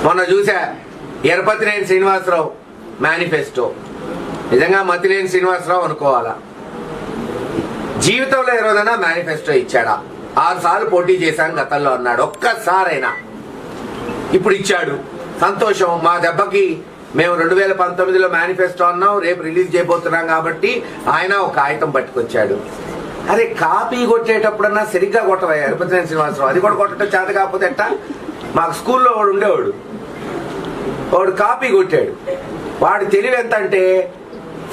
మొన్న చూసా ఎరపతినేని శ్రీనివాసరావు మేనిఫెస్టో. నిజంగా మతిలేని శ్రీనివాసరావు అనుకోవాలా. జీవితంలో ఏ రోజైనా మేనిఫెస్టో ఇచ్చాడా? 6 సార్లు పోటీ చేశాను గతంలో అన్నాడు. ఒక్కసారైనా ఇప్పుడు ఇచ్చాడు. సంతోషం. మా దెబ్బకి మేము 2019లో మేనిఫెస్టో అన్నాం, రేపు రిలీజ్ చేయబోతున్నాం కాబట్టి ఆయన ఒక కాగితం పట్టుకొచ్చాడు. అరే కాపీ కొట్టేటప్పుడన్నా సరిగ్గా కొట్టవయ్యా ఎరపతినేని శ్రీనివాసరావు. అది కూడా కొట్టడం చేత కాకపోతే ఎట్టా? మాకు స్కూల్లో వాడు ఉండేవాడు, వాడు కాపీ కొట్టాడు. వాడు తెలివి ఎంత అంటే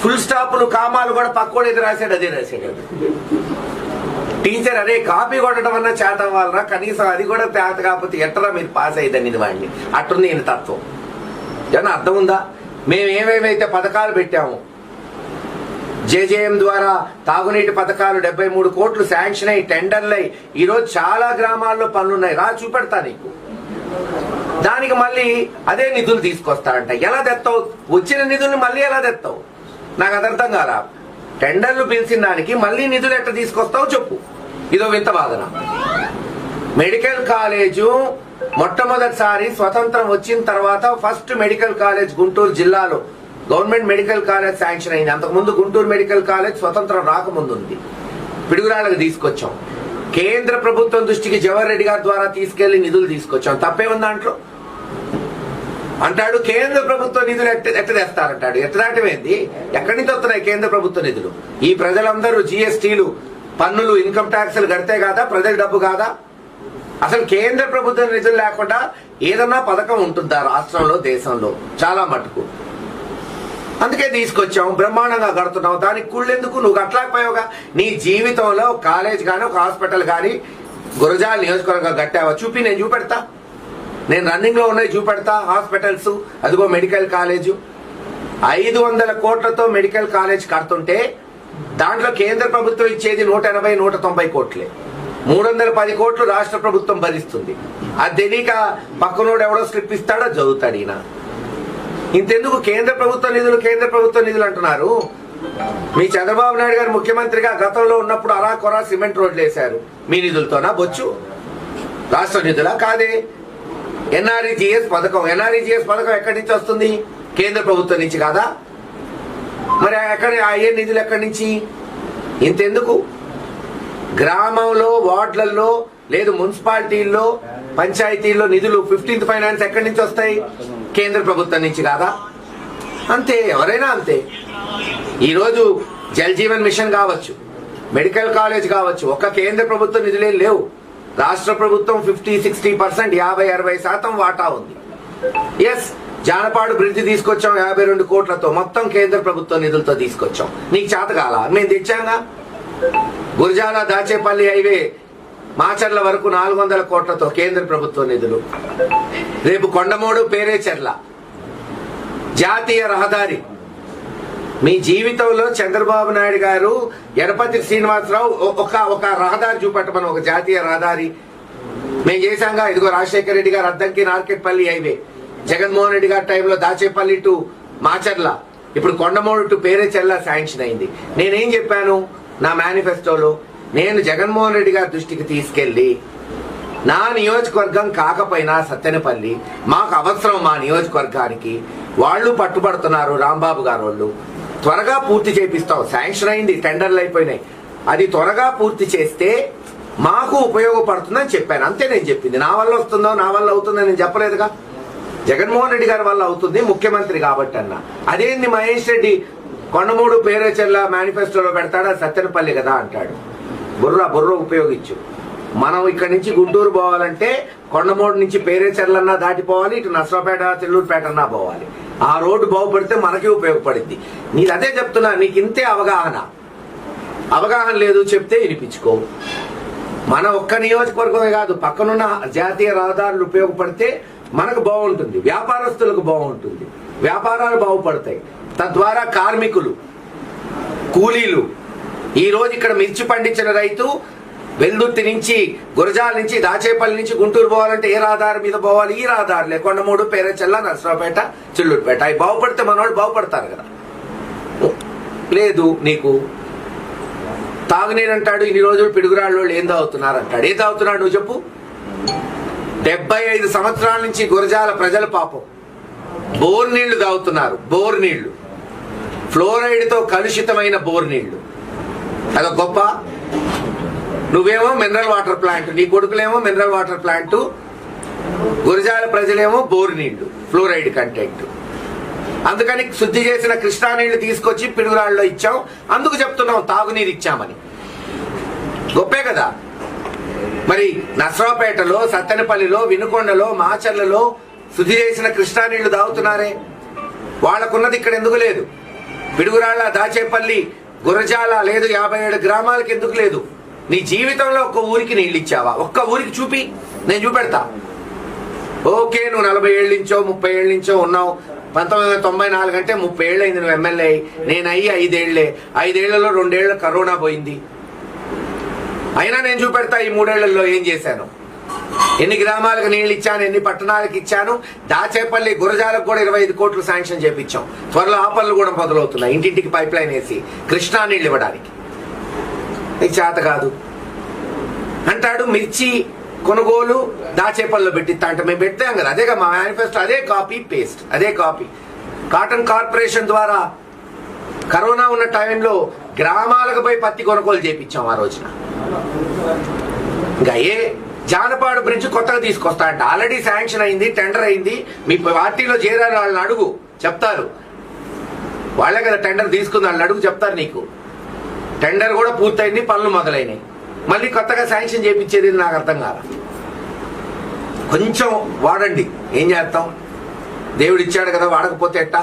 ఫుల్ స్టాప్లు కామాలు కూడా పక్కోడు ఏది రాశాడు అదే రాశాడు. టీచర్ అరే కాపీ కొట్టడం అన్నా చేత వాళ్ళరా, కనీసం అది కూడా చేత కాకపోతే ఎట్టరా మీరు పాస్ అయ్యిందని వాడిని. అట్టుంది ఈయన తత్వం. ఏమన్నా అర్థం ఉందా? మేము ఏమేమైతే పథకాలు పెట్టాము, జేజేఎం ద్వారా తాగునీటి పథకాలు 73 కోట్లు శాంక్షన్ అయ్యి టెండర్లు అయ్యి ఈరోజు చాలా గ్రామాల్లో పనులున్నాయి. రా చూపెడతా నీకు. దానికి మళ్ళీ అదే నిధులు తీసుకొస్తాడంట. ఎలా తెస్తావు? వచ్చిన నిధుల్ని మళ్ళీ ఎలా తెస్తావు? నాకు అది అర్థం కాలా. టెండర్లు పిలిచిన దానికి మళ్ళీ నిధులు ఎట్లా తీసుకొస్తావు చెప్పు. ఇదో వింత వాదన. మెడికల్ కాలేజు మొట్టమొదటిసారి స్వతంత్రం వచ్చిన తర్వాత ఫస్ట్ మెడికల్ కాలేజ్ గుంటూరు జిల్లాలో గవర్నమెంట్ మెడికల్ కాలేజ్ శాంక్షన్ అయింది. అంతకుముందు గుంటూరు మెడికల్ కాలేజ్ స్వతంత్రం రాకముందు ఉంది. పిడుగురాళ్ళకి తీసుకొచ్చాం. కేంద్ర ప్రభుత్వం దృష్టికి జవహర్ రెడ్డి గారి ద్వారా తీసుకెళ్లి నిధులు తీసుకొచ్చాం. తప్పేముంది దాంట్లో? అంటాడు కేంద్ర ప్రభుత్వ నిధులు ఎట్ట తెస్తారంటాడు. ఎట్టదాటమేంది? ఎక్కడి నుంచి వస్తున్నాయి కేంద్ర ప్రభుత్వ నిధులు? ఈ ప్రజలందరూ జిఎస్టీలు, పన్నులు, ఇన్కమ్ ట్యాక్సులు కడితే కాదా? ప్రజల డబ్బు కాదా? అసలు కేంద్ర ప్రభుత్వ నిధులు లేకుండా ఏదన్నా పథకం ఉంటుందా రాష్ట్రంలో, దేశంలో? చాలా మటుకు. అందుకే తీసుకొచ్చాం, బ్రహ్మాండంగా కడుతున్నావు. దానికి కుళ్ళెందుకు? నువ్వు కట్టలేకపోయావుగా. నీ జీవితంలో కాలేజ్ కానీ ఒక హాస్పిటల్ కానీ గురజాల నియోజకవర్గం కట్టావా? చూపి, నేను చూపెడతా. నేను రన్నింగ్ లో ఉన్నాయి, చూపెడతా. హాస్పిటల్స్, అదిగో మెడికల్ కాలేజు. 500 కోట్లతో మెడికల్ కాలేజ్ కడుతుంటే దాంట్లో కేంద్ర ప్రభుత్వం ఇచ్చేది 180, 190 కోట్లే. 310 కోట్లు రాష్ట్ర ప్రభుత్వం భరిస్తుంది. అది తెలియక పక్కనోడు ఎవడో స్లిప్ ఇస్తాడో చదువుతాడు ఈయన. ఇంతెందుకు కేంద్ర ప్రభుత్వ నిధులు, కేంద్ర ప్రభుత్వ నిధులు అంటున్నారు. మీ చంద్రబాబు నాయుడు గారు ముఖ్యమంత్రిగా గతంలో ఉన్నప్పుడు అరా కొరా సిమెంట్ రోడ్లు వేశారు. మీ నిధులతోనా? బొచ్చు రాష్ట్ర నిధులా? కాదే. ఎన్ఆర్ఈజీఎస్ పథకం. ఎన్ఆర్ఈజీఎస్ పథకం ఎక్కడి నుంచి వస్తుంది? కేంద్ర ప్రభుత్వం నుంచి కాదా? మరి అయ్యే నిధులు ఎక్కడి నుంచి? ఇంతెందుకు? గ్రామంలో, వార్డులలో, లేదు మున్సిపాలిటీల్లో, పంచాయతీల్లో నిధులు 15th ఫైనాన్స్ ఎక్కడి నుంచి వస్తాయి? కేంద్ర ప్రభుత్వం నుంచి కాదా? అంతే, ఎవరైనా అంతే. ఈరోజు జల్ జీవన్ మిషన్ కావచ్చు, మెడికల్ కాలేజ్ కావచ్చు, ఒక్క కేంద్ర ప్రభుత్వ నిధులేం లేవు. రాష్ట్ర ప్రభుత్వం 50-60%, 50-60% వాటా ఉంది. ఎస్, జానపాడు బ్రిడ్జ్ తీసుకొచ్చాం 52 కోట్లతో, మొత్తం కేంద్ర ప్రభుత్వ నిధులతో తీసుకొచ్చాం. నీకు చేత కాలా? మేము తెచ్చాంగా. గురజాల దాచేపల్లి హైవే మాచర్ల వరకు 400 కోట్లతో కేంద్ర ప్రభుత్వ నిధులు. రేపు కొండమూడు పేరేచెర్ల జాతీయ రహదారి. మీ జీవితంలో చంద్రబాబు నాయుడు గారు, ఎరపతి శ్రీనివాసరావు ఒక రహదారి చూపెట్టమని, ఒక జాతీయ రహదారి మేము చేశాంగా. ఇదిగో రాజశేఖర రెడ్డి గారు అద్దంకి నార్కెట్పల్లి హైవే, జగన్మోహన్ రెడ్డి గారి టైంలో దాచేపల్లి టు మాచర్ల, ఇప్పుడు కొండమూడు టు పేరేచెర్ల శాంక్షన్ అయింది. నేనేం చెప్పాను నా మేనిఫెస్టోలో? నేను జగన్మోహన్ రెడ్డి గారి దృష్టికి తీసుకెళ్లి, నా నియోజకవర్గం కాకపోయినా సత్తెనపల్లి మాకు అవసరం, మా నియోజకవర్గానికి వాళ్ళు పట్టుబడుతున్నారు, రాంబాబు గారు వాళ్ళు, త్వరగా పూర్తి చేపిస్తాం. శాంక్షన్ అయింది, టెండర్లు అయిపోయినాయి. అది త్వరగా పూర్తి చేస్తే మాకు ఉపయోగపడుతుందని చెప్పాను. అంతే నేను చెప్పింది. నా వల్ల వస్తుందో, నా వల్ల అవుతుందో నేను చెప్పలేదుగా. జగన్మోహన్ రెడ్డి గారి వల్ల అవుతుంది, ముఖ్యమంత్రి కాబట్టి అన్న. అదేంది మహేష్ రెడ్డి కొండమూడు పేరేచెర్ల మేనిఫెస్టోలో పెడతాడా? సత్తెనపల్లి కదా అంటాడు. బుర్ర ఉపయోగించు. మనం ఇక్కడి నుంచి గుంటూరు పోవాలంటే కొండమూడు నుంచి పేరేచెర్లన్నా దాటిపోవాలి, ఇటు నర్సరావుపేట, తెల్లూరుపేట అన్నా పోవాలి. ఆ రోడ్డు బాగుపడితే మనకి ఉపయోగపడింది. నీకు అదే చెప్తున్నా, నీకు ఇంతే అవగాహన లేదు, చెప్తే వినిపించుకో. మన ఒక్క నియోజకవర్గమే కాదు, పక్కనున్న జాతీయ రహదారులు ఉపయోగపడితే మనకు బాగుంటుంది, వ్యాపారస్తులకు బాగుంటుంది, వ్యాపారాలు బాగుపడతాయి. తద్వారా కార్మికులు, కూలీలు, ఈ రోజు ఇక్కడ మిర్చి పండించిన రైతు వెల్దుర్తి నుంచి, గురజాల నుంచి, దాచేపల్లి నుంచి గుంటూరు పోవాలంటే ఏ రహదారి మీద పోవాలి? ఈ రహదారులే. కొండమూడు, పేరేచెల్ల, నర్సరావుపేట, చిల్లూరుపేట. అవి బాగుపడితే మనవాళ్ళు బాగుపడతారు కదా. లేదు, నీకు తాగునీరు అంటాడు. ఇన్ని రోజులు పిడుగురాళ్ళు ఏం తాగుతున్నారు అంటాడు. ఏం తాగుతున్నాడు నువ్వు చెప్పు? 75 సంవత్సరాల నుంచి గురజాల ప్రజల పాపం బోర్ నీళ్లు తాగుతున్నారు. బోర్ నీళ్లు, ఫ్లోరైడ్ తో కలుషితమైన బోర్ నీళ్లు. అదొక గొప్ప. నువ్వేమో మినరల్ వాటర్ ప్లాంట్, నీ కొడుకులేమో మినరల్ వాటర్ ప్లాంట్, గురజాల ప్రజలేమో బోర్ నీళ్లు, ఫ్లోరైడ్ కంటెంట్. అందుకని శుద్ధి చేసిన కృష్ణా నీళ్లు తీసుకొచ్చి పిడుగురాళ్ళలో ఇచ్చాం. అందుకు చెప్తున్నాం తాగునీరు ఇచ్చామని. గొప్పే కదా. మరి నసరావుపేటలో, సత్తెనపల్లిలో, వినుకొండలో, మాచర్లలో శుద్ధి చేసిన కృష్ణా నీళ్లు తాగుతున్నారే. వాళ్లకున్నది ఇక్కడ ఎందుకు లేదు? పిడుగురాళ్ళ, దాచేపల్లి, గురజాల లేదు, 57 గ్రామాలకు ఎందుకు లేదు? నీ జీవితంలో ఒక్క ఊరికి నీళ్ళు ఇచ్చావా? ఒక్క ఊరికి చూపి, నేను చూపెడతా. ఓకే, నువ్వు 40 ఏళ్ళ నుంచో 30 ఏళ్ళ నుంచో ఉన్నావు. 1994 అంటే 30 ఏళ్ళు అయింది నువ్వు ఎమ్మెల్యే అయ్యి. నేను అయ్యి 5 ఏళ్లే. 5 ఏళ్లలో 2 ఏళ్ళు కరోనా పోయింది. అయినా నేను చూపెడతా ఈ 3 ఏళ్లలో ఏం చేశాను, ఎన్ని గ్రామాలకు నీళ్ళు ఇచ్చాను, ఎన్ని పట్టణాలకు ఇచ్చాను. దాచేపల్లి, గురజాలకు కూడా 25 కోట్లు శాంక్షన్ చేపించాం. త్వరలో ఆ పనులు కూడా మొదలవుతున్నాయి. ఇంటింటికి పైప్ లైన్ వేసి కృష్ణా నీళ్ళు ఇవ్వడానికి. నీకు చేత కాదు అంటాడు. మిర్చి కొనుగోలు దాచేపల్లిలో పెట్టిస్తా అంటే మేము పెట్టాం కదా. అదేగా మా మేనిఫెస్టో. అదే కాపీ పేస్ట్, అదే కాపీ. కాటన్ కార్పొరేషన్ ద్వారా కరోనా ఉన్న టైంలో గ్రామాలకు పోయి పత్తి కొనుగోలు చేపించాం ఆ రోజున. ఇంకా జానపాడు బ్రిడ్జ్ కొత్తగా తీసుకొస్తా అంటే ఆల్రెడీ శాంక్షన్ అయింది, టెండర్ అయింది. మీ పార్టీలో చేరారు, వాళ్ళని అడుగు, చెప్తారు. వాళ్ళే కదా టెండర్ తీసుకుంది, వాళ్ళని అడుగు, చెప్తారు నీకు. టెండర్ కూడా పూర్తయింది, పనులు మొదలైనవి. మళ్ళీ కొత్తగా శాంక్షన్ చేయించేది నాకు అర్థం కాదు. కొంచెం వాడండి, ఏం చేస్తాం? దేవుడు ఇచ్చాడు కదా, వాడకపోతే ఎట్టా?